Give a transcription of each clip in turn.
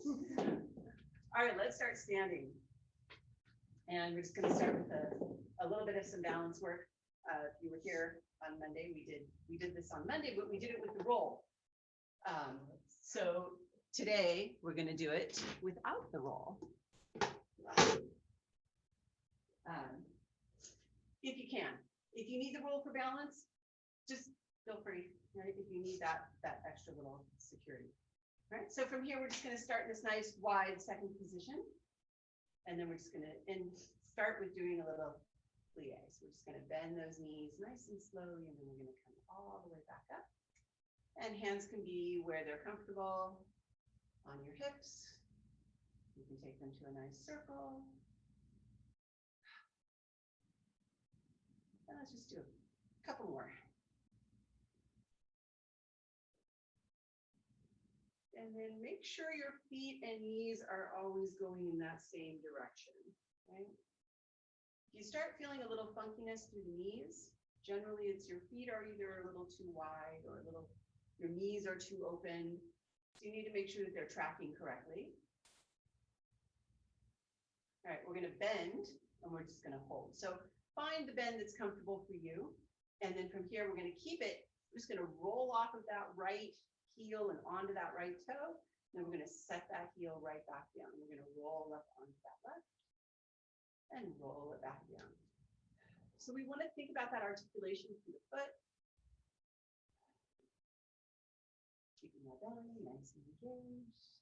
All right, let's start standing. And we're just going to start with a little bit of some balance work. If you were here on Monday, we did this on Monday, but we did it with the roll. So today we're going to do it without the roll. If you can. If you need the roll for balance, just feel free, right? If you need that extra little security. All right, so from here, we're just going to start in this nice wide second position. And then we're just going to start with doing a little plie. So we're just going to bend those knees nice and slowly, and then we're going to come all the way back up. And hands can be where they're comfortable on your hips. You can take them to a nice circle. And let's just do a couple more. And then make sure your feet and knees are always going in that same direction, right? If you start feeling a little funkiness through the knees, generally it's your feet are either a little too wide or your knees are too open. So you need to make sure that they're tracking correctly. All right, we're going to bend and we're just going to hold. So find the bend that's comfortable for you. And then from here, we're going to keep it. We're just going to roll off of that right heel and onto that right toe. Then we're going to set that heel right back down. We're going to roll up onto that left and roll it back down. So we want to think about that articulation through the foot. Keeping that belly nice and engaged.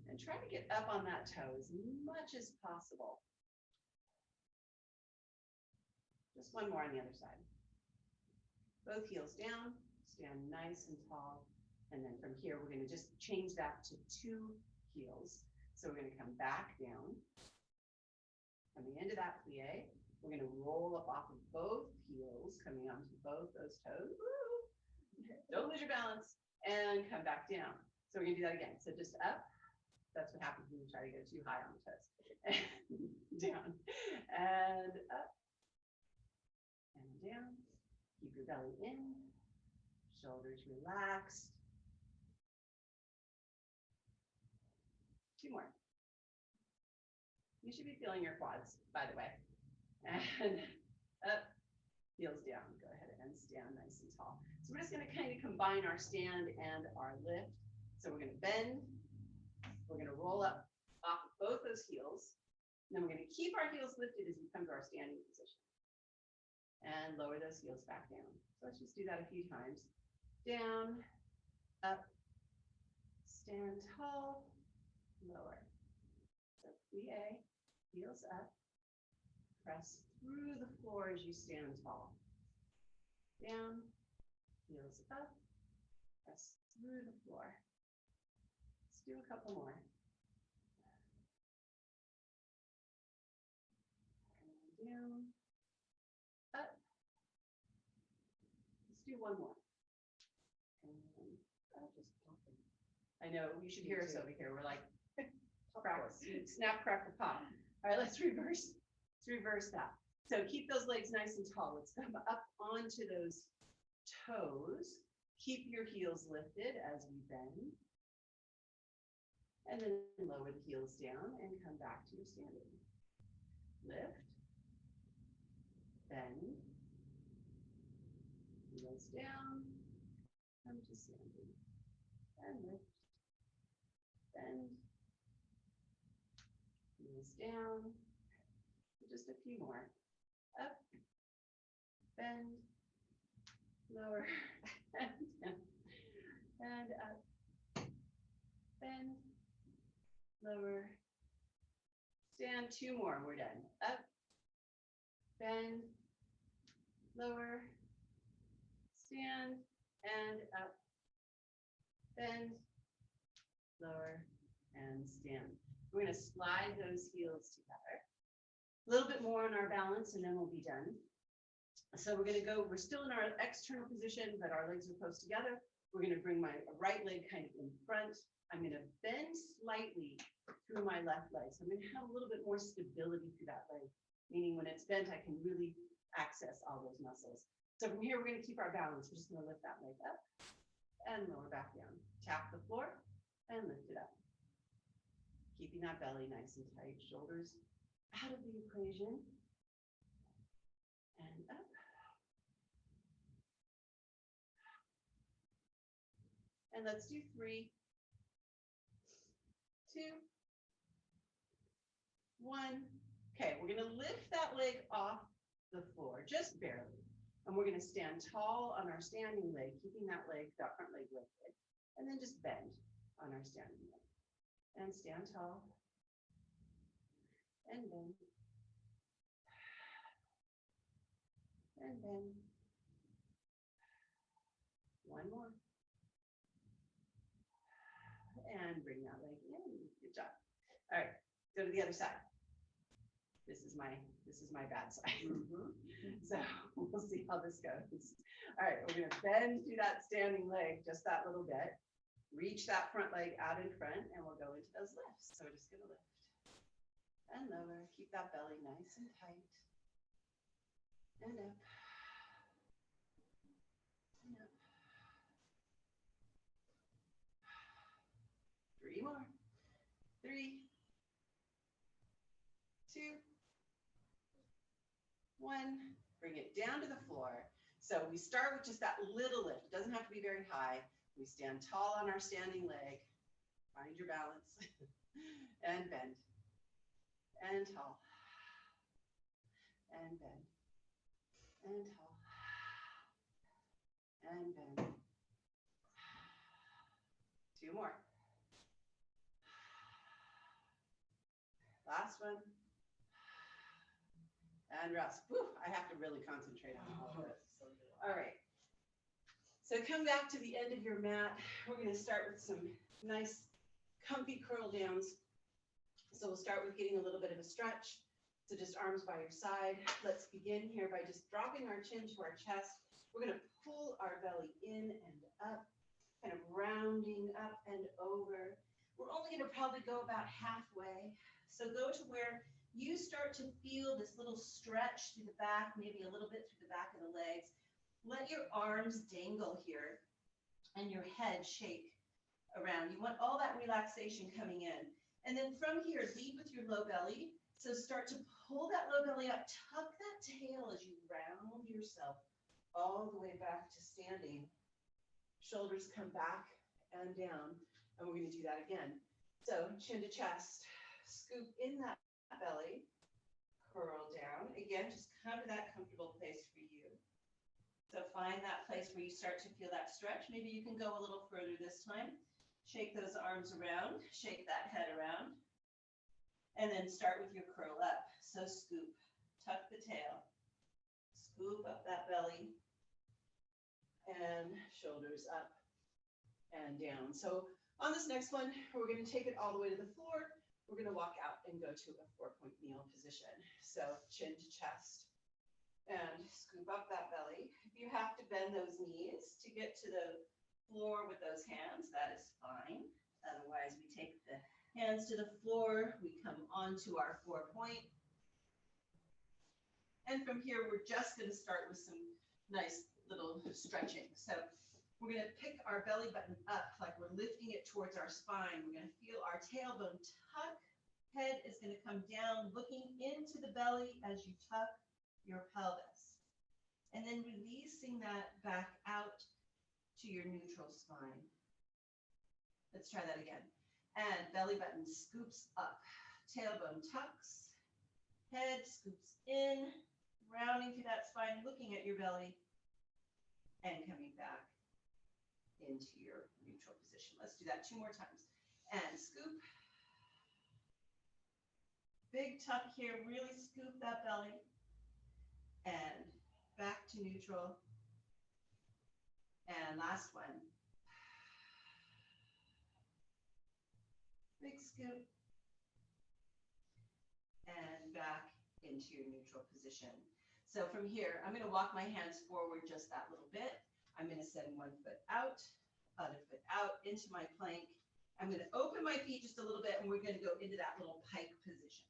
And try to get up on that toe as much as possible. Just one more on the other side. Both heels down, stand nice and tall. And then from here, we're going to just change that to 2 heels. So we're going to come back down. Coming into that plie, we're going to roll up off of both heels, coming onto both those toes. Woo! Don't lose your balance. And come back down. So we're going to do that again. So just up. That's what happens when you try to go too high on the toes. Down and up and down. Keep your belly in, shoulders relaxed. 2 more. You should be feeling your quads, by the way. And up, heels down. Go ahead and stand nice and tall. So we're just going to kind of combine our stand and our lift. So we're going to bend. We're going to roll up off of both those heels. And then we're going to keep our heels lifted as we come to our standing position. And lower those heels back down. So let's just do that a few times. Down, up, stand tall, lower. So plie, heels up, press through the floor as you stand tall. Down, heels up, press through the floor. Do a couple more. And down, up. Let's do one more. And just popping. I know you should hear us over here. We're like, snap, crackle, pop. All right, let's reverse that. So keep those legs nice and tall. Let's come up onto those toes. Keep your heels lifted as we bend. And then lower the heels down and come back to your standing. Lift, bend, heels down, come to standing. And lift, bend, heels down. Just a few more. Up, bend, lower, and down. And up, bend, lower, stand. 2 more, we're done. Up, bend, lower, stand, and up, bend, lower, and stand. We're going to slide those heels together. A little bit more on our balance, and then we'll be done. So we're going to go, we're still in our external position, but our legs are close together. We're going to bring my right leg kind of in front. I'm going to bend slightly through my left leg. So I'm going to have a little bit more stability through that leg, meaning when it's bent, I can really access all those muscles. So from here, we're going to keep our balance. We're just going to lift that leg up and lower back down. Tap the floor and lift it up. Keeping that belly nice and tight, shoulders out of the equation. And up. And let's do 3, 2, 1. Okay, we're going to lift that leg off the floor, just barely. And we're going to stand tall on our standing leg, keeping that front leg lifted. And then just bend on our standing leg. And stand tall. And bend. And bend. One more. And bring that leg in. Good job. All right, go to the other side. This is my bad side. So we'll see how this goes. All right, we're going to bend through that standing leg just that little bit. Reach that front leg out in front, and we'll go into those lifts. So we're just going to lift and lower. Keep that belly nice and tight. And up. And up. 3 more. 3, 2, 1. Bring it down to the floor. So we start with just that little lift. It doesn't have to be very high. We stand tall on our standing leg. Find your balance. And bend. And tall. And bend. And tall. And bend. 2 more. Last one. And rest. Whew, I have to really concentrate on all of this. All right. So come back to the end of your mat. We're going to start with some nice comfy curl downs. So we'll start with getting a little bit of a stretch. So just arms by your side. Let's begin here by just dropping our chin to our chest. We're going to pull our belly in and up, kind of rounding up and over. We're only going to probably go about halfway. So go to where you start to feel this little stretch through the back, maybe a little bit through the back of the legs. Let your arms dangle here and your head shake around. You want all that relaxation coming in. And then from here, lead with your low belly. So start to pull that low belly up, tuck that tail as you round yourself all the way back to standing. Shoulders come back and down. And we're going to do that again. So chin to chest, scoop in that belly, curl down. Again, just come to that comfortable place for you. So find that place where you start to feel that stretch. Maybe you can go a little further this time. Shake those arms around, shake that head around, and then start with your curl up. So scoop, tuck the tail, scoop up that belly, and shoulders up and down. So on this next one, we're going to take it all the way to the floor. We're going to walk out and go to a 4-point kneel position. So chin to chest and scoop up that belly. If you have to bend those knees to get to the floor with those hands, that is fine. Otherwise, we take the hands to the floor. We come onto our 4-point. And from here, we're just going to start with some nice little stretching. So we're going to pick our belly button up like we're lifting it towards our spine. We're going to feel our tailbone tuck. Head is going to come down, looking into the belly as you tuck your pelvis. And then releasing that back out to your neutral spine. Let's try that again. And belly button scoops up. Tailbone tucks. Head scoops in, rounding through that spine, looking at your belly, and coming back into your neutral position. Let's do that 2 more times. And scoop. Big tuck here, really scoop that belly. And back to neutral. And last one. Big scoop. And back into your neutral position. So from here, I'm going to walk my hands forward just that little bit. I'm going to send one foot out, other foot out into my plank. I'm going to open my feet just a little bit, and we're going to go into that little pike position.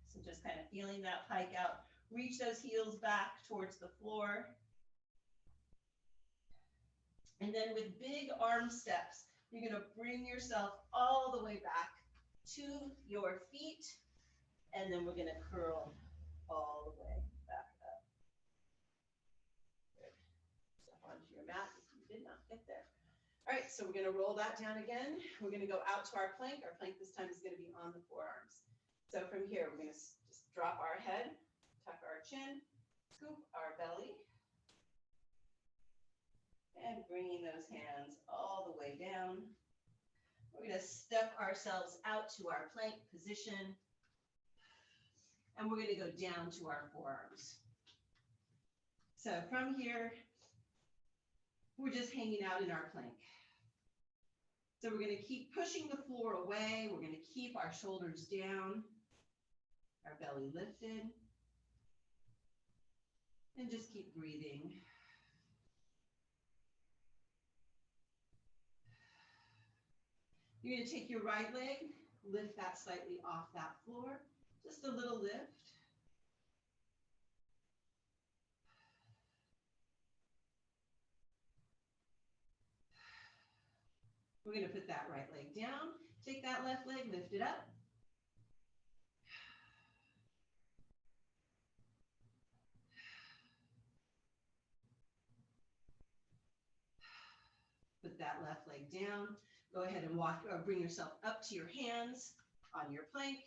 So just kind of feeling that pike out. Reach those heels back towards the floor. And then with big arm steps, you're going to bring yourself all the way back to your feet. And then we're going to curl all the way back up. Good. Step onto your mat if you did not get there. All right, so we're going to roll that down again. We're going to go out to our plank. Our plank this time is going to be on the forearms. So from here, we're going to just drop our head, tuck our chin, scoop our belly, and bringing those hands all the way down. We're going to step ourselves out to our plank position, and we're going to go down to our forearms. So from here, we're just hanging out in our plank. So we're going to keep pushing the floor away. We're going to keep our shoulders down, our belly lifted, and just keep breathing. You're going to take your right leg, lift that slightly off that floor, just a little lift. We're going to put that right leg down, take that left leg, lift it up. Put that left leg down. Go ahead and walk or bring yourself up to your hands on your plank.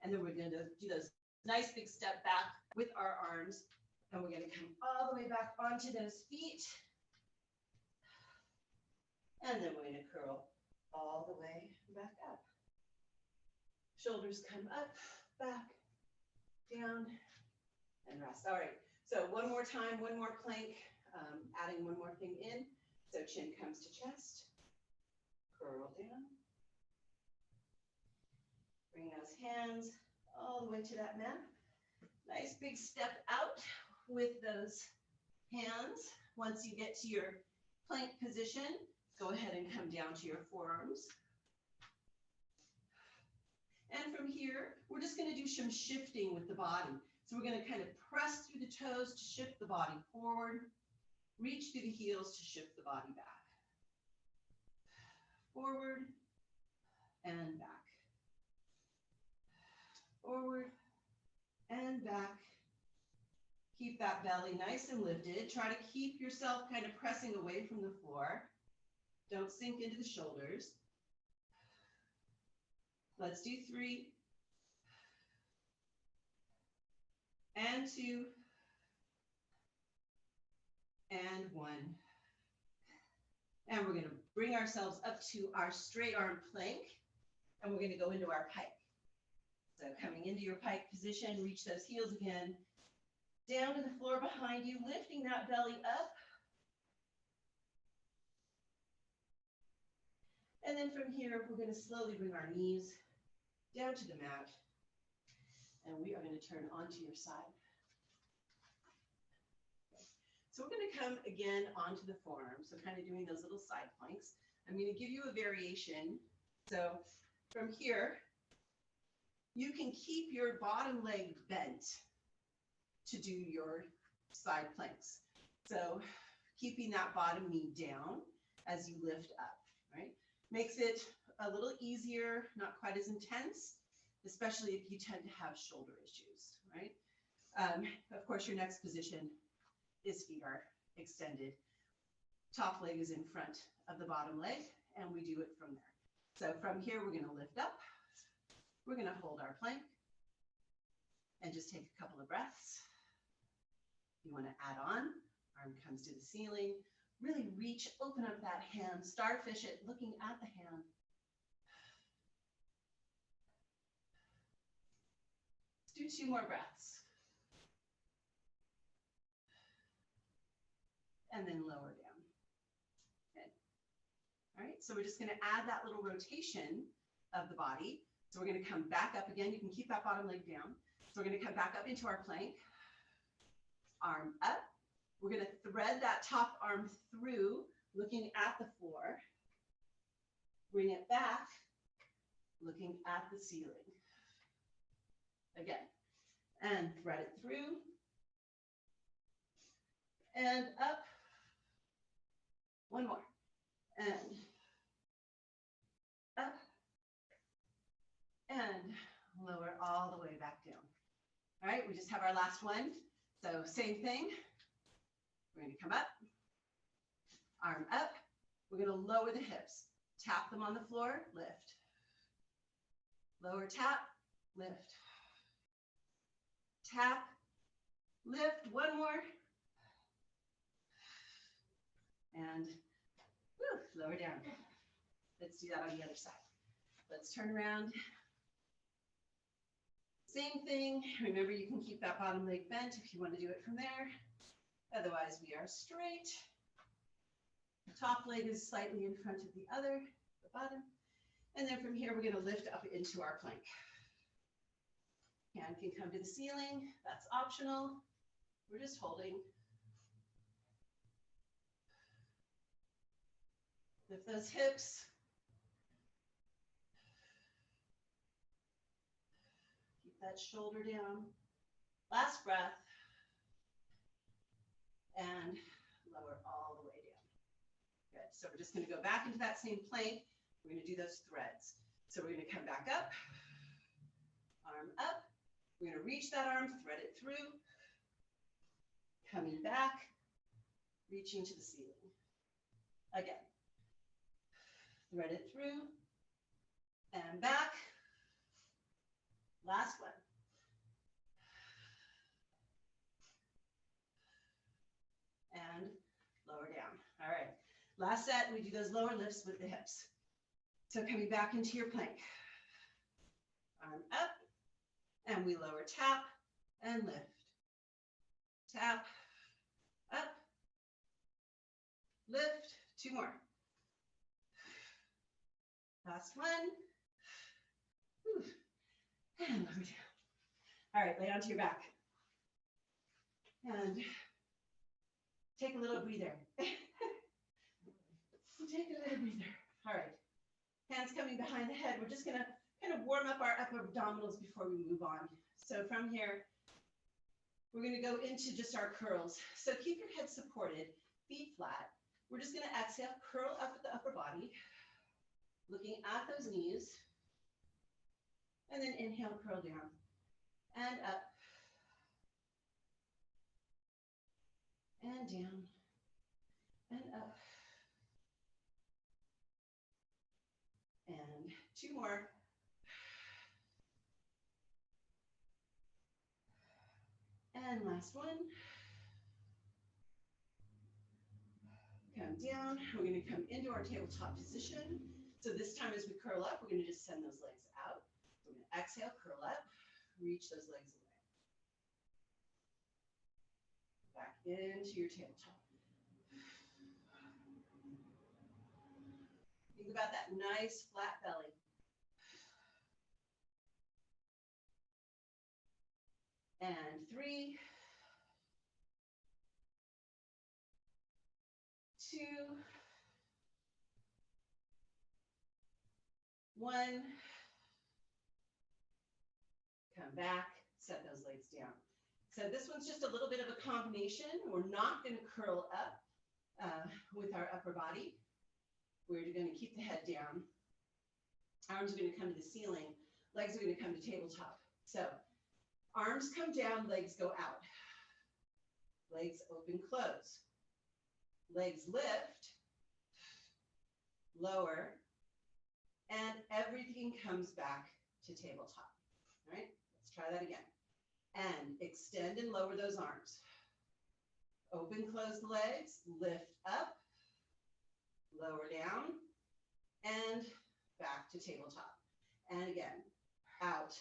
And then we're going to do those nice big step back with our arms. And we're going to come all the way back onto those feet. And then we're going to curl all the way back up. Shoulders come up, back, down, and rest. All right, so one more time, one more plank, adding one more thing in. So chin comes to chest, curl down. Bring those hands all the way to that mat. Nice big step out with those hands. Once you get to your plank position, go ahead and come down to your forearms. And from here, we're just going to do some shifting with the body. So we're going to kind of press through the toes to shift the body forward, reach through the heels to shift the body back. Forward and back. Forward and back. Keep that belly nice and lifted. Try to keep yourself kind of pressing away from the floor. Don't sink into the shoulders. Let's do 3 and 2 and 1. And we're going to bring ourselves up to our straight arm plank, and we're going to go into our pike. So coming into your pike position, reach those heels again, down to the floor behind you, lifting that belly up. And then from here, we're going to slowly bring our knees down to the mat, and we are going to turn onto your side. So we're going to come again onto the forearm, so kind of doing those little side planks. I'm going to give you a variation. So from here, you can keep your bottom leg bent to do your side planks. So keeping that bottom knee down as you lift up, right? Makes it a little easier, not quite as intense, especially if you tend to have shoulder issues, right? Of course, your next position is feet are extended. Top leg is in front of the bottom leg, and we do it from there. So from here, we're going to lift up. We're going to hold our plank and just take a couple of breaths. You want to add on, arm comes to the ceiling. Really reach, open up that hand, starfish it, looking at the hand. Let's do 2 more breaths. And then lower down. Good. All right, so we're just going to add that little rotation of the body. So we're going to come back up again. You can keep that bottom leg down. So we're going to come back up into our plank. Arm up. We're going to thread that top arm through, looking at the floor. Bring it back, looking at the ceiling. Again, and thread it through, and up. One more, and up, and lower all the way back down. All right, we just have our last one. So same thing. We're going to come up, arm up. We're going to lower the hips. Tap them on the floor, lift. Lower tap, lift. Tap, lift. One more. And woo, lower down. Let's do that on the other side. Let's turn around. Same thing. Remember, you can keep that bottom leg bent if you want to do it from there. Otherwise, we are straight. The top leg is slightly in front of the other, the bottom. And then from here, we're going to lift up into our plank. Hand can come to the ceiling. That's optional. We're just holding. Lift those hips. Keep that shoulder down. Last breath. And lower all the way down. Good. So we're just going to go back into that same plank. We're going to do those threads. So we're going to come back up. Arm up. We're going to reach that arm, thread it through. Coming back. Reaching to the ceiling. Again. Thread it through. And back. Last one. And lower down. All right. Last set, we do those lower lifts with the hips. So coming back into your plank. Arm up. And we lower, tap, and lift. Tap, up, lift. Two more. Last one. Whew. And lower down. All right, lay onto your back. And take a little breather. Take a little breather. All right. Hands coming behind the head. We're just going to kind of warm up our upper abdominals before we move on. So from here, we're going to go into just our curls. So keep your head supported, feet flat. We're just going to exhale, curl up at the upper body, looking at those knees. And then inhale, curl down and up and down and up. And two more. And last one. Come down. We're going to come into our tabletop position. So this time as we curl up, we're going to just send those legs out. We're going to exhale, curl up, reach those legs away. Back into your tabletop. Think about that nice flat belly. And 3, 2, 1. Come back, set those legs down. So this one's just a little bit of a combination. We're not going to curl up with our upper body. We're going to keep the head down. Arms are going to come to the ceiling. Legs are going to come to tabletop. So arms come down, legs go out. Legs open, close. Legs lift, lower, and everything comes back to tabletop. All right, let's try that again. And extend and lower those arms. Open, close the legs, lift up, lower down, and back to tabletop. And again, out,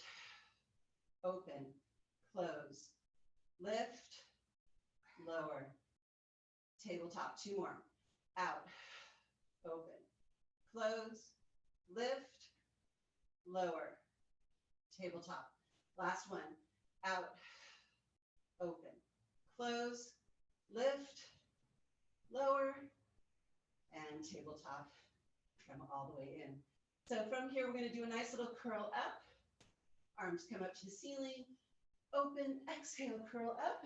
open, close, lift, lower, tabletop. 2 more. Out, open, close, lift, lower, tabletop. Last one. Out, open, close, lift, lower, and tabletop. Come all the way in. So from here, we're going to do a nice little curl up. Arms come up to the ceiling. Open, exhale, curl up.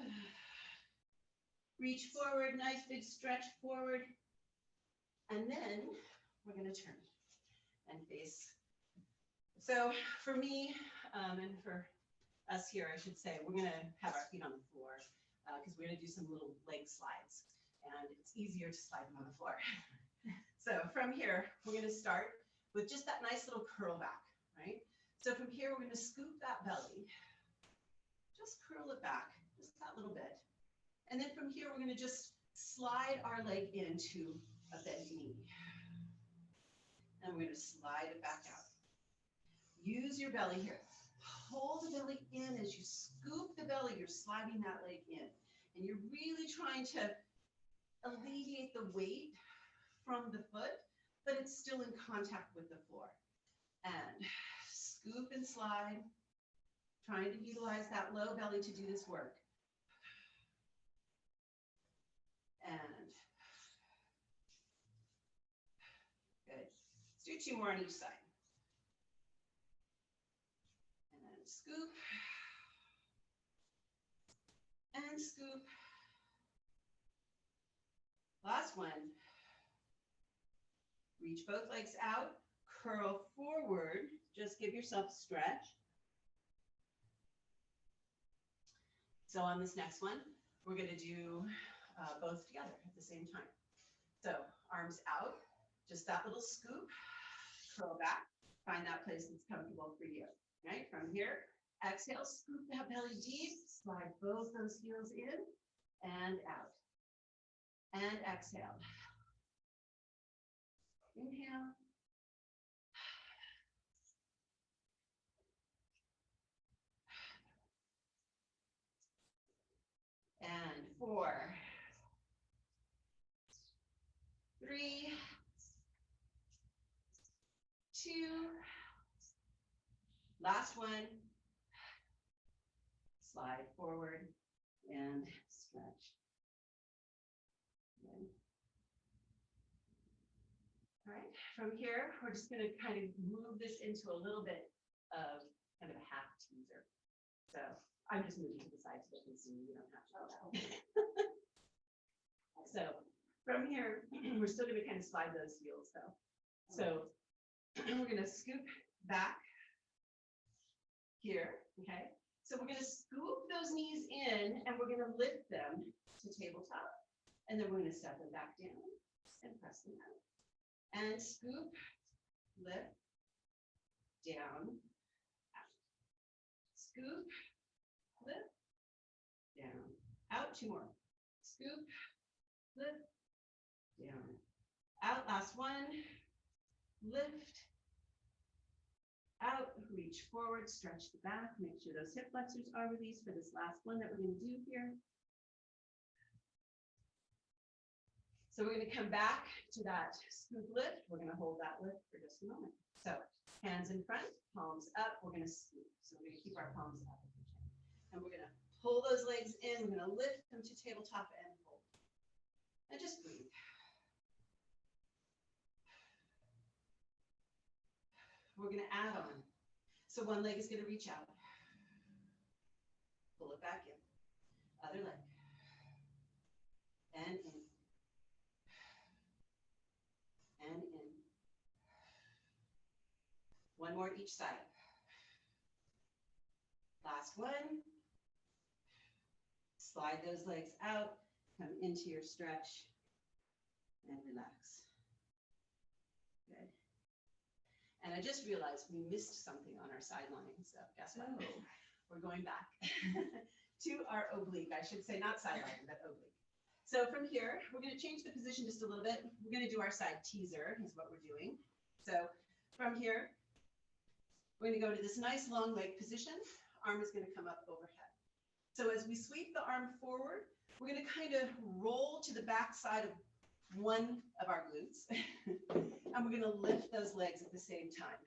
Reach forward, nice big stretch forward. And then we're going to turn and face. So for me, and for us here, I should say, we're going to have our feet on the floor because we're going to do some little leg slides. And it's easier to slide them on the floor. So from here, we're going to start with just that nice little curl back, right? So from here, we're going to scoop that belly. Just curl it back, just that little bit. And then from here, we're going to just slide our leg into a bent knee. And we're going to slide it back out. Use your belly here. Hold the belly in as you scoop the belly, you're sliding that leg in. And you're really trying to alleviate the weight from the foot, but it's still in contact with the floor. And scoop and slide, trying to utilize that low belly to do this work. And good. Let's do 2 more on each side. And then scoop. And scoop. Last one. Reach both legs out, curl forward, just give yourself a stretch. So on this next one, we're going to do both together at the same time. So arms out, just that little scoop, curl back, find that place that's comfortable for you, right? From here, exhale, scoop that belly deep, slide both those heels in and out. And exhale. Inhale. And 4, 3, 2, last one. Slide forward and stretch. Good. All right, from here, we're just going to kind of move this into a little bit of kind of a half teaser. So I'm just moving to the side so that you don't have to go out. So from here, we're still going to kind of slide those heels though. So we're going to scoop back here, okay? So we're going to scoop those knees in and we're going to lift them to tabletop. And then we're going to step them back down and press them out. And scoop, lift, down, out. Scoop, lift, down, out. 2 more. Scoop, lift, down, out. Last one. Lift, out, reach forward, stretch the back. Make sure those hip flexors are released for this last one that we're going to do here. So we're going to come back to that scoop lift. We're going to hold that lift for just a moment. So hands in front, palms up. We're going to scoop. So we're going to keep our palms up. And we're going to pull those legs in. We're going to lift them to tabletop and hold. And just breathe. We're going to add on. So one leg is going to reach out. Pull it back in. Other leg. And in. And in. One more each side. Last one. Slide those legs out. Come into your stretch. And relax. Good. And I just realized we missed something on our sideline. So guess what? Oh. We're going back to our oblique. I should say not sideline, but oblique. So from here, we're going to change the position just a little bit. We're going to do our side teaser is what we're doing. So from here, we're going to go to this nice long leg position. Arm is going to come up overhead. So as we sweep the arm forward, we're going to kind of roll to the back side of one of our glutes. And we're going to lift those legs at the same time.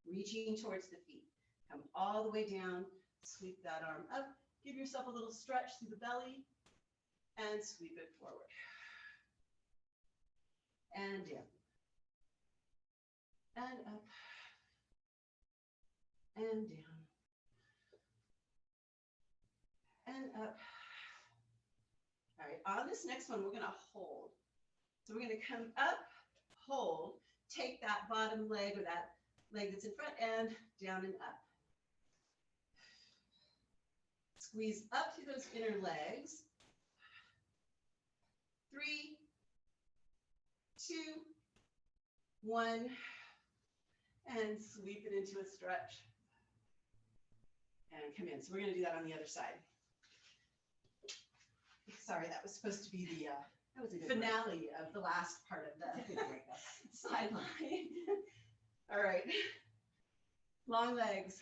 Reaching towards the feet. Come all the way down, sweep that arm up. Give yourself a little stretch through the belly. And sweep it forward. And down. And up. And down. And up. All right, on this next one, we're gonna hold. So we're gonna come up, hold, take that bottom leg or that leg that's in front and down and up. Squeeze up through those inner legs. 3, 2, 1, and sweep it into a stretch. And come in. So we're going to do that on the other side. Sorry, that was supposed to be the finale of the last part of the sideline. All right. Long legs,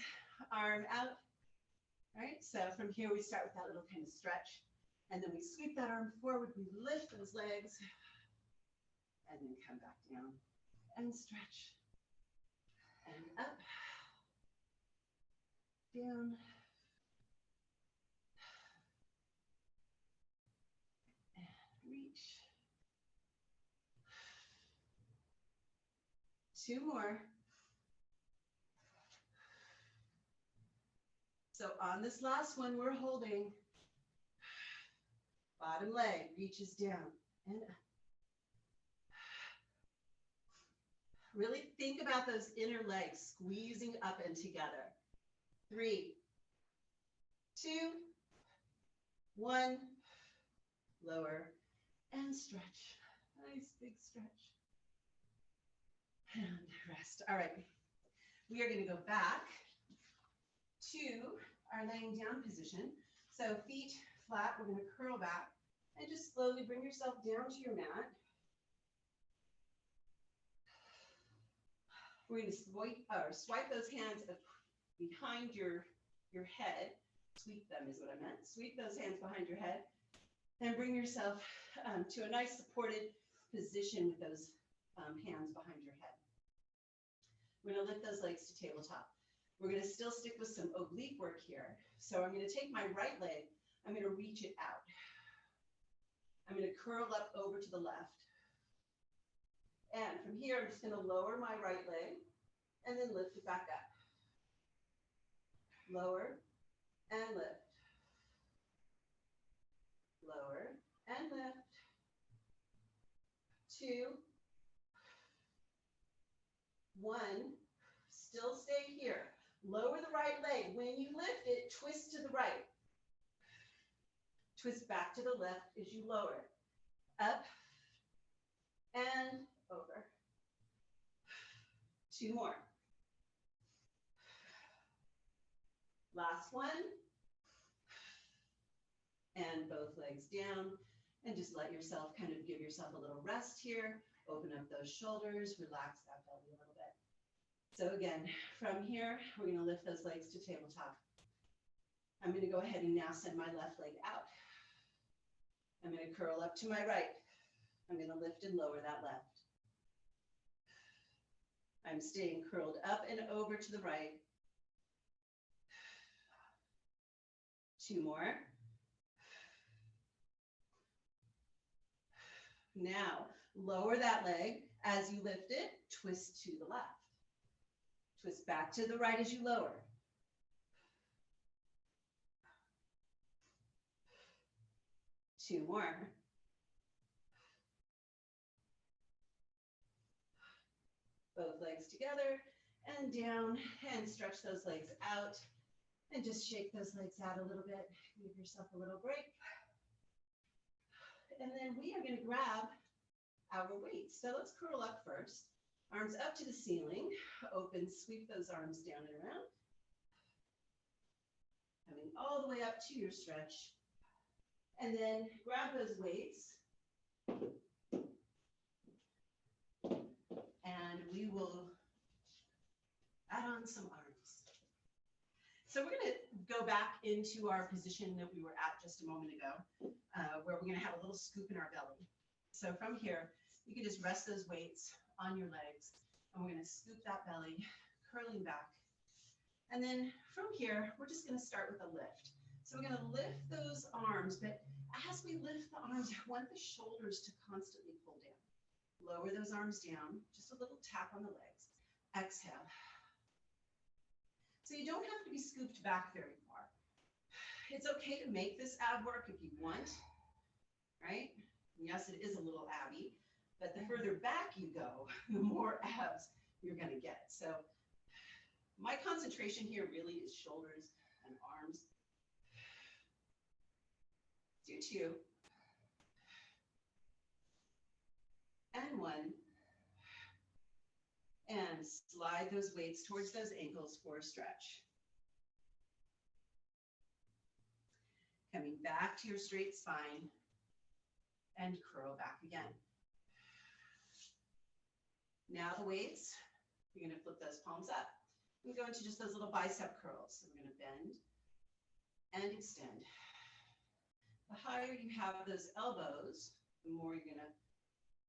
arm out. All right, so from here we start with that little kind of stretch. And then we sweep that arm forward, we lift those legs, and then come back down and stretch. And up, down, and reach. 2 more. So on this last one, we're holding. Bottom leg reaches down and up. Really think about those inner legs squeezing up and together. 3, 2, 1, lower and stretch. Nice big stretch. And rest. All right. We are going to go back to our laying down position. So feet flat, we're going to curl back and just slowly bring yourself down to your mat. We're going to swipe those hands behind your head. Sweep them is what I meant. Sweep those hands behind your head and bring yourself to a nice supported position with those hands behind your head. We're going to lift those legs to tabletop. We're going to still stick with some oblique work here. So I'm going to take my right leg, I'm going to reach it out. I'm going to curl up over to the left. And from here, I'm just going to lower my right leg and then lift it back up. Lower and lift. Lower and lift. 2, 1. Still stay here. Lower the right leg. When you lift it, twist to the right. Twist back to the left as you lower. Up and over. 2 more. Last one. And both legs down. And just let yourself kind of give yourself a little rest here. Open up those shoulders. Relax that belly a little bit. So again, from here, we're going to lift those legs to tabletop. I'm going to go ahead and now send my left leg out. I'm going to curl up to my right. I'm going to lift and lower that left. I'm staying curled up and over to the right. 2 more. Now, lower that leg. As you lift it, twist to the left. Twist back to the right as you lower. 2 more. Both legs together and down, and stretch those legs out and just shake those legs out a little bit. Give yourself a little break. And then we are going to grab our weights. So let's curl up first. Arms up to the ceiling. Open, sweep those arms down and around. Coming all the way up to your stretch. And then grab those weights. And we will add on some arms. So we're going to go back into our position that we were at just a moment ago, where we're going to have a little scoop in our belly. So from here, you can just rest those weights on your legs, and we're going to scoop that belly, curling back. And then from here, we're just going to start with a lift. So we're going to lift those arms, but as we lift the arms, I want the shoulders to constantly pull down. Lower those arms down, just a little tap on the legs. Exhale. So you don't have to be scooped back very far. It's okay to make this ab work if you want. right? Yes, it is a little abby, but the further back you go, the more abs you're going to get. So my concentration here really is shoulders and arms. Do 2. And 1. And slide those weights towards those ankles for a stretch. Coming back to your straight spine and curl back again. Now the weights, you're going to flip those palms up and go into just those little bicep curls. So we're going to bend and extend. The higher you have those elbows, the more you're going to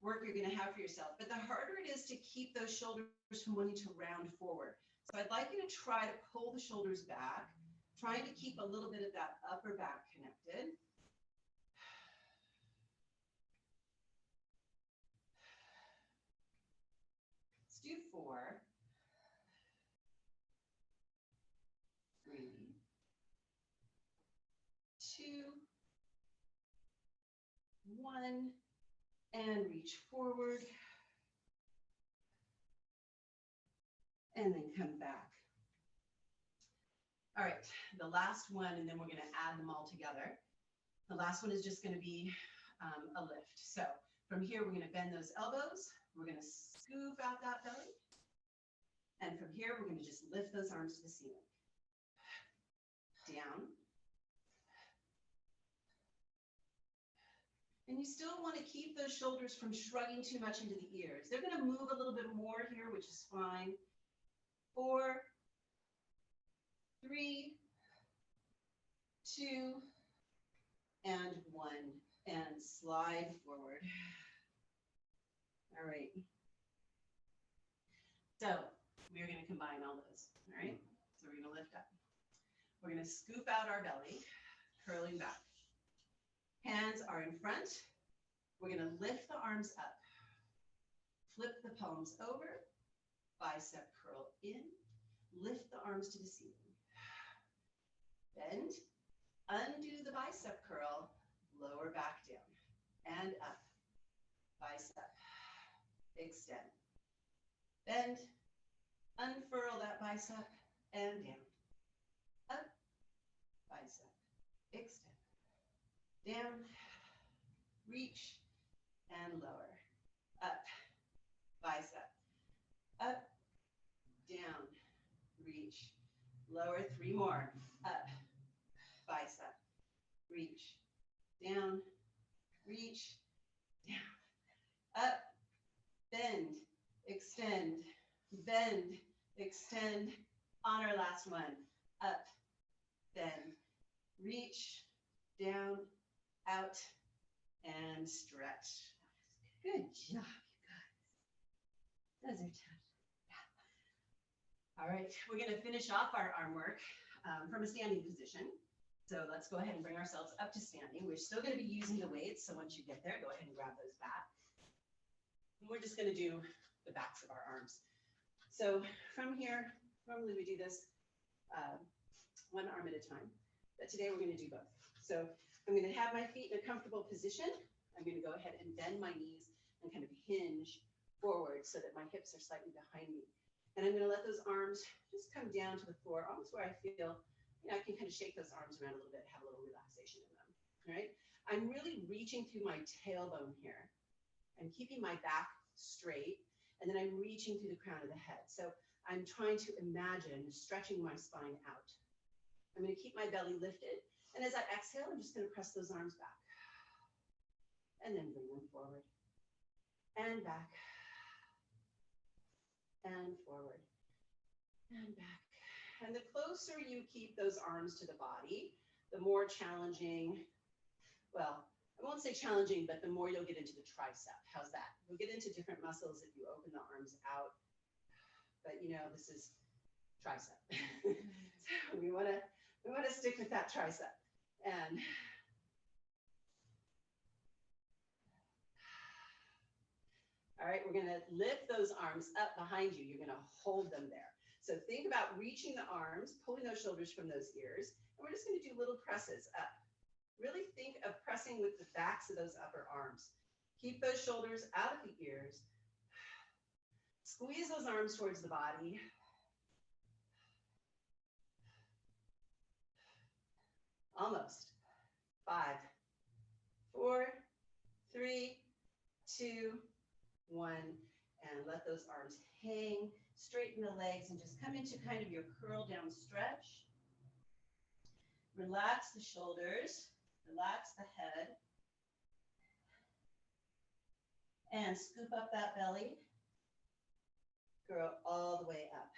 work you're going to have for yourself. But the harder it is to keep those shoulders from wanting to round forward. So I'd like you to try to pull the shoulders back, trying to keep a little bit of that upper back connected. Let's do 4, 3, 2, 1, and reach forward. And then come back. All right, the last one, and then we're going to add them all together. The last one is just going to be a lift. So from here, we're going to bend those elbows. We're going to scoop out that belly. And from here, we're going to just lift those arms to the ceiling. Down. And you still want to keep those shoulders from shrugging too much into the ears. They're going to move a little bit more here, which is fine. 4, 3, 2, and 1, and slide forward. All right. So we're going to combine all those. All right. So we're going to lift up. We're going to scoop out our belly, curling back. Hands are in front. We're going to lift the arms up. Flip the palms over. Bicep curl in. Lift the arms to the ceiling. Bend. Undo the bicep curl. Lower back down. And up. Bicep. Extend. Bend. Unfurl that bicep. And down. Up. Bicep. Extend. Down. Reach. And lower. Up. Bicep. Up. Down. Reach. Lower. 3 more. Up. Bicep. Reach. Down. Reach. Down. Up. Bend. Extend. Bend. Extend. On our last one. Up. Bend. Reach. Down. Out. And stretch. Good job, you guys. Those are tough. Yeah. All right, we're going to finish off our arm work from a standing position. So let's go ahead and bring ourselves up to standing. We're still going to be using the weights, so once you get there, go ahead and grab those back. And we're just going to do the backs of our arms. So from here, normally we do this one arm at a time, but today we're going to do both. So I'm going to have my feet in a comfortable position. I'm going to go ahead and bend my knees and kind of hinge forward so that my hips are slightly behind me. And I'm going to let those arms just come down to the floor, almost where I feel, I can kind of shake those arms around a little bit, have a little relaxation in them, all right? I'm really reaching through my tailbone here. I'm keeping my back straight, and then I'm reaching through the crown of the head. So I'm trying to imagine stretching my spine out. I'm going to keep my belly lifted, and as I exhale, I'm just going to press those arms back. And then bring them forward. And back. And forward. And back. And the closer you keep those arms to the body, the more challenging, well, I won't say challenging, but the more you'll get into the tricep. How's that? You'll get into different muscles if you open the arms out. But this is tricep. So we want to stick with that tricep. And all right, we're going to lift those arms up behind you. You're going to hold them there. So think about reaching the arms, pulling those shoulders from those ears, and we're just going to do little presses up. really think of pressing with the backs of those upper arms. Keep those shoulders out of the ears. Squeeze those arms towards the body. Almost. 5, 4, 3, 2, 1. And let those arms hang. Straighten the legs and just come into kind of your curl down stretch. Relax the shoulders. Relax the head. And scoop up that belly. Grow all the way up.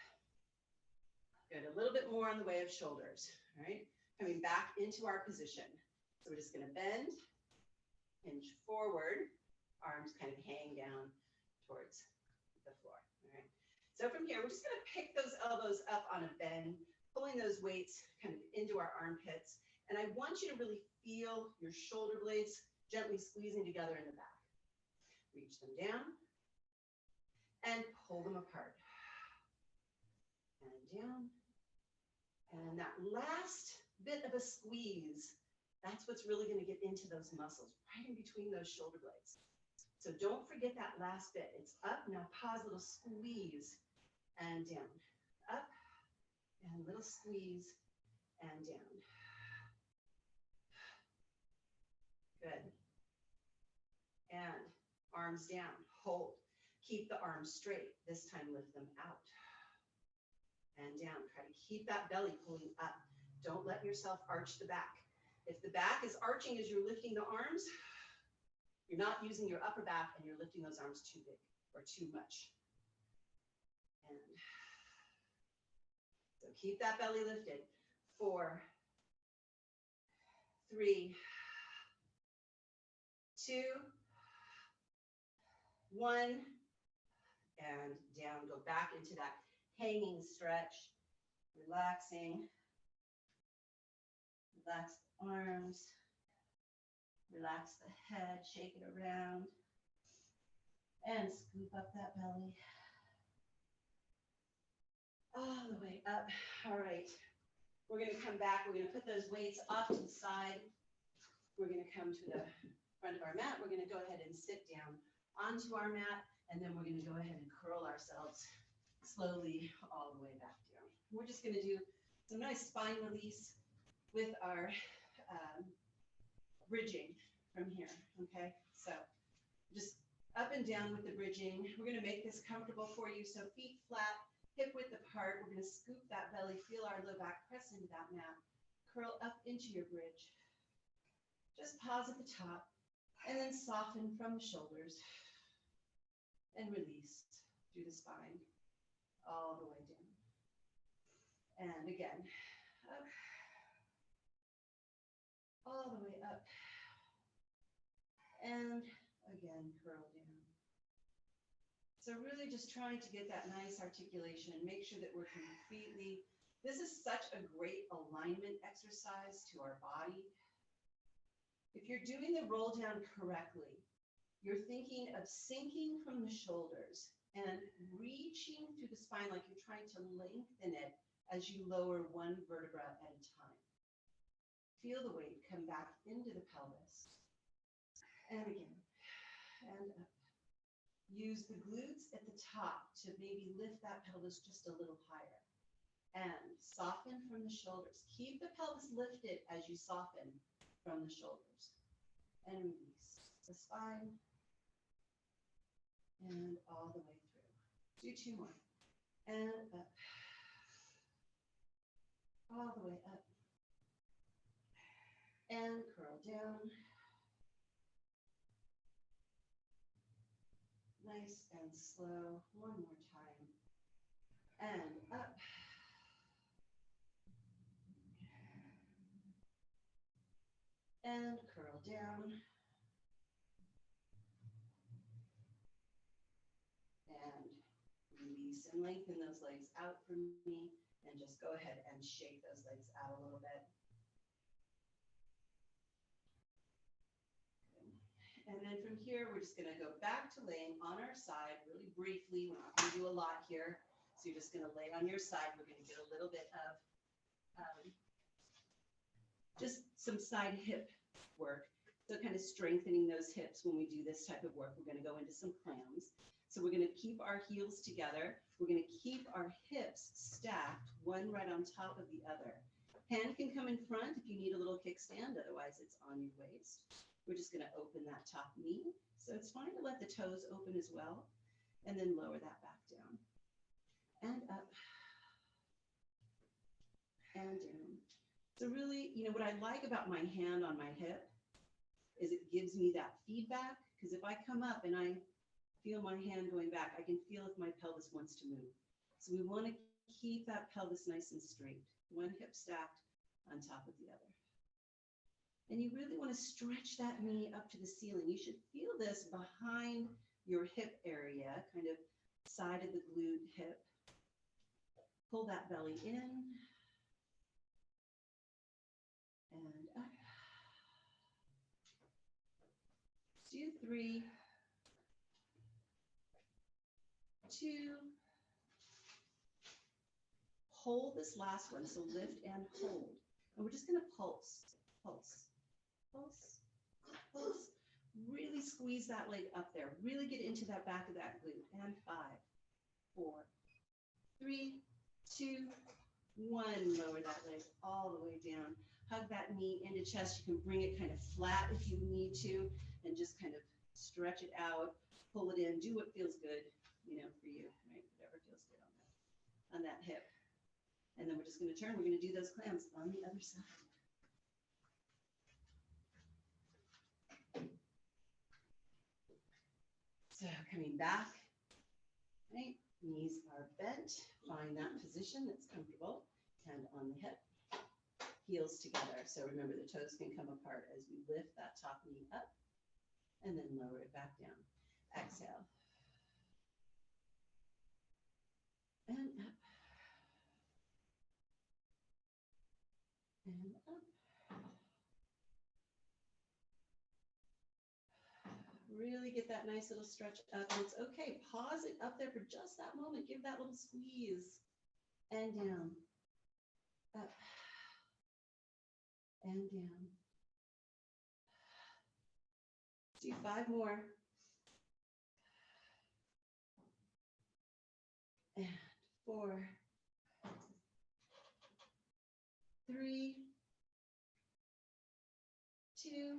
Good. A little bit more on the way of shoulders. All right. Coming back into our position. So we're just going to bend, hinge forward, arms kind of hang down towards the floor. All right. So from here, we're just going to pick those elbows up on a bend, pulling those weights kind of into our armpits. And I want you to really feel your shoulder blades gently squeezing together in the back. Reach them down and pull them apart. And down. And that last bit of a squeeze, that's what's really going to get into those muscles, right in between those shoulder blades. So don't forget that last bit. It's up, now pause, little squeeze, and down. Up, and little squeeze, and down. Good. And arms down, hold. Keep the arms straight. This time lift them out. And down. Try to keep that belly pulling up. Don't let yourself arch the back. If the back is arching as you're lifting the arms, you're not using your upper back and you're lifting those arms too big or too much. And so keep that belly lifted. 4, 3, 2, 1, and down. Go back into that hanging stretch, relaxing. Relax the arms, relax the head, shake it around, and scoop up that belly. All the way up. All right. We're going to come back. We're going to put those weights off to the side. We're going to come to the front of our mat. We're going to go ahead and sit down onto our mat, and then we're going to go ahead and curl ourselves slowly all the way back down. We're just going to do some nice spine release with our bridging from here, okay? So just up and down with the bridging. We're going to make this comfortable for you. So feet flat, hip width apart. We're going to scoop that belly, feel our low back, press into that mat, curl up into your bridge. Just pause at the top and then soften from the shoulders and release through the spine all the way down. And again, up. All the way up, and again, curl down. So really just trying to get that nice articulation and make sure that we're completely, this is such a great alignment exercise to our body. If you're doing the roll down correctly, you're thinking of sinking from the shoulders and reaching through the spine like you're trying to lengthen it as you lower one vertebra at a time. Feel the weight come back into the pelvis. And again, and up. Use the glutes at the top to maybe lift that pelvis just a little higher. And soften from the shoulders. Keep the pelvis lifted as you soften from the shoulders. And release the spine. And all the way through. Do 2 more. And up. All the way up. And curl down. Nice and slow. One more time. And up. And curl down. And release and lengthen those legs out for me. And just go ahead and shake those legs out a little bit. And then from here, we're just going to go back to laying on our side really briefly. We're not going to do a lot here. So you're just going to lay on your side. We're going to get a little bit of just some side hip work. So kind of strengthening those hips when we do this type of work. We're going to go into some clams. So we're going to keep our heels together. We're going to keep our hips stacked, one right on top of the other. Hand can come in front if you need a little kickstand, otherwise it's on your waist. We're just going to open that top knee. So it's fine to let the toes open as well, and then lower that back down. And up, and down. So really, what I like about my hand on my hip is it gives me that feedback, because if I come up and I feel my hand going back, I can feel if my pelvis wants to move. So we want to keep that pelvis nice and straight, one hip stacked on top of the other. And you really want to stretch that knee up to the ceiling. You should feel this behind your hip area, kind of side of the glute hip. Pull that belly in and up. 2, 3, 2. Hold this last one, so lift and hold. And we're just going to pulse, pulse, pulse, pulse. Really squeeze that leg up there. Really get into that back of that glute. And 5, 4, 3, 2, 1. Lower that leg all the way down. Hug that knee into chest. You can bring it kind of flat if you need to, and just kind of stretch it out, pull it in, do what feels good, for you, right? Whatever feels good on that hip. And then we're just going to turn. We're going to do those clams on the other side. So coming back, right? Knees are bent. Find that position that's comfortable. Hand on the hip. Heels together. So remember, the toes can come apart as we lift that top knee up and then lower it back down. Exhale. And up. And up. Really get that nice little stretch up. And it's okay. Pause it up there for just that moment. Give that little squeeze. And down. Up. And down. Do 5 more. And 4, 3, 2.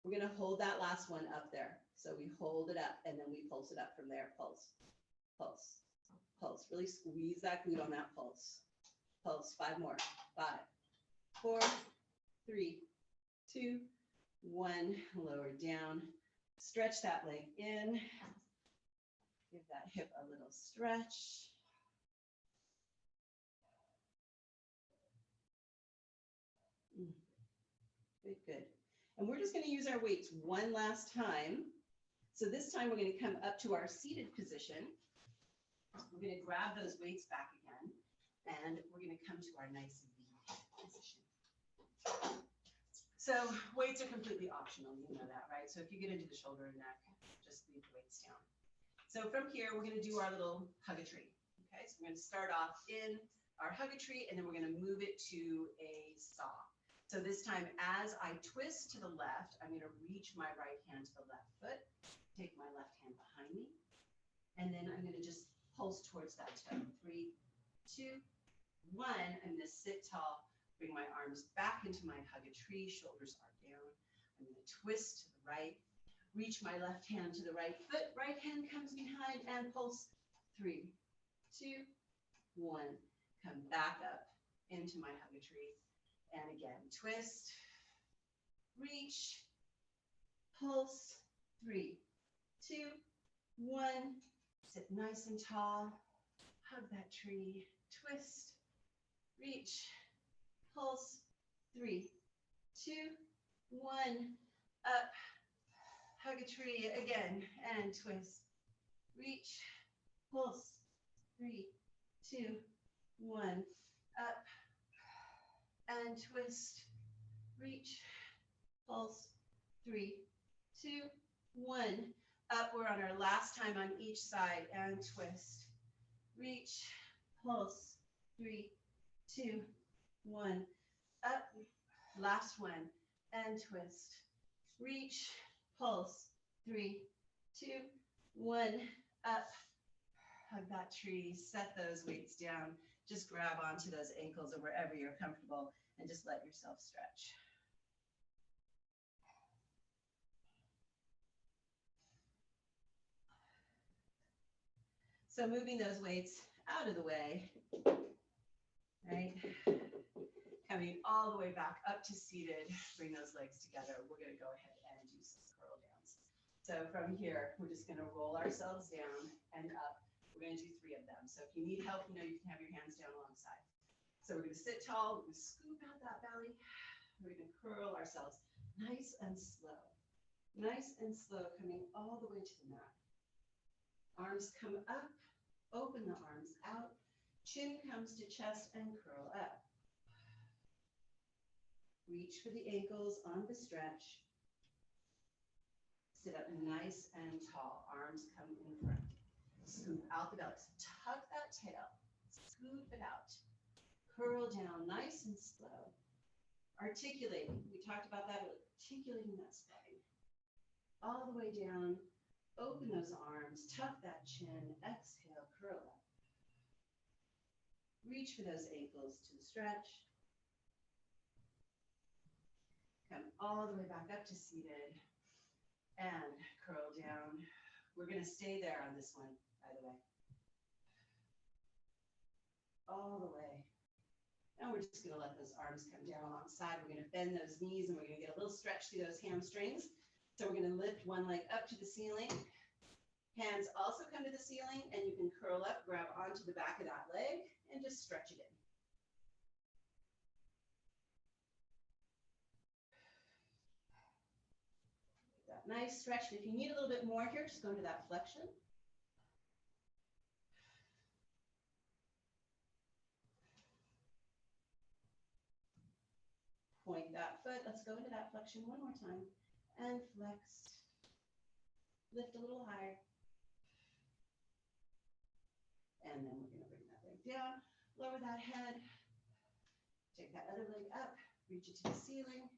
We're going to hold that last one up there. So we hold it up and then we pulse it up from there. Pulse, pulse, pulse. Really squeeze that glute on that pulse. Pulse. 5 more. 5, 4, 3, 2, 1. Lower down. Stretch that leg in. Give that hip a little stretch. Good, good. And we're just going to use our weights one last time. So this time we're going to come up to our seated position. We're going to grab those weights back again, and we're going to come to our nice V position. So weights are completely optional, you know that, right? So if you get into the shoulder and neck, just leave the weights down. So from here, we're going to do our little hug-a-tree. Okay, so we're going to start off in our hug-a-tree, and then we're going to move it to a saw. So this time, as I twist to the left, I'm going to reach my right hand to the left foot, take my left hand behind me, and then I'm going to just pulse towards that toe. 3, 2, 1. I'm going to sit tall, bring my arms back into my hug-a-tree, shoulders are down. I'm going to twist to the right, reach my left hand to the right foot, right hand comes behind, and pulse. 3, 2, 1. Come back up into my hug-a-tree. And again, twist, reach, pulse. 3, 2, 1. Sit nice and tall. Hug that tree. Twist, reach, pulse. 3, 2, 1. Up. Hug a tree again and twist. Reach, pulse. 3, 2, 1. Up. And twist, reach, pulse. 3, 2, 1. Up. We're on our last time on each side, and twist, reach, pulse. 3, 2, 1. Up. Last one, and twist. Reach, pulse. 3, 2, 1, up. Hug that tree, set those weights down. Just grab onto those ankles or wherever you're comfortable and just let yourself stretch. So moving those weights out of the way, right? Coming all the way back up to seated, bring those legs together. We're gonna go ahead and do some curl downs. So from here, we're just gonna roll ourselves down and up. We're gonna do 3 of them. So if you need help, you know you can have your hands down alongside. So we're gonna sit tall, we're gonna scoop out that belly. We're gonna curl ourselves nice and slow. Nice and slow, coming all the way to the mat. Arms come up, open the arms out. Chin comes to chest and curl up. Reach for the ankles on the stretch. Sit up nice and tall. Arms come in front. Scoop out the belly. Tuck that tail. Scoop it out. Curl down nice and slow. Articulating. We talked about that, articulating that spine. All the way down. Open those arms. Tuck that chin. Exhale. Curl up. Reach for those ankles to the stretch. Come all the way back up to seated. And curl down. We're going to stay there on this one, by the way. All the way. And we're just going to let those arms come down alongside. We're going to bend those knees and we're going to get a little stretch through those hamstrings. So we're going to lift one leg up to the ceiling. Hands also come to the ceiling and you can curl up, grab onto the back of that leg and just stretch it in. Nice stretch. If you need a little bit more here, just go into that flexion. Point that foot. Let's go into that flexion one more time. And flex. Lift a little higher. And then we're going to bring that leg down. Lower that head. Take that other leg up. Reach it to the ceiling.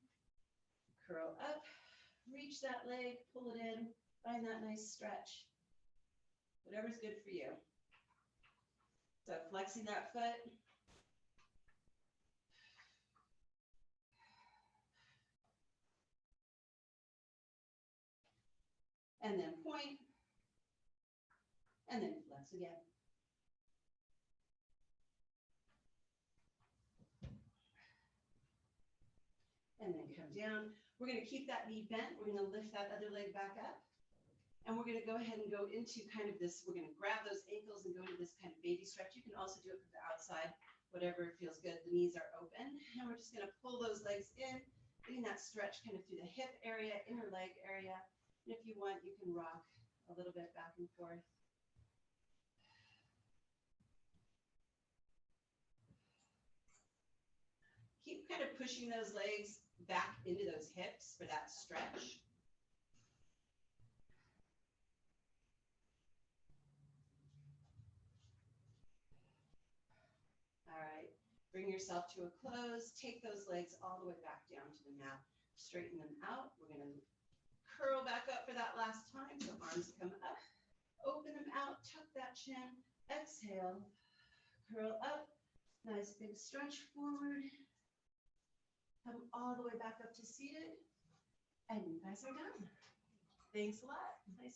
Curl up. Reach that leg, pull it in, find that nice stretch. Whatever's good for you. So flexing that foot. And then point. And then flex again. And then come down. We're going to keep that knee bent. We're going to lift that other leg back up. And we're going to go ahead and go into kind of this, we're going to grab those ankles and go into this kind of baby stretch. You can also do it from the outside, whatever feels good. The knees are open. And we're just going to pull those legs in, getting that stretch kind of through the hip area, inner leg area. And if you want, you can rock a little bit back and forth. Keep kind of pushing those legs back into those hips for that stretch. All right, bring yourself to a close. Take those legs all the way back down to the mat. Straighten them out. We're going to curl back up for that last time. So arms come up. Open them out. Tuck that chin. Exhale. Curl up. Nice big stretch forward. Come all the way back up to seated. And you guys are done. Thanks a lot. Nice.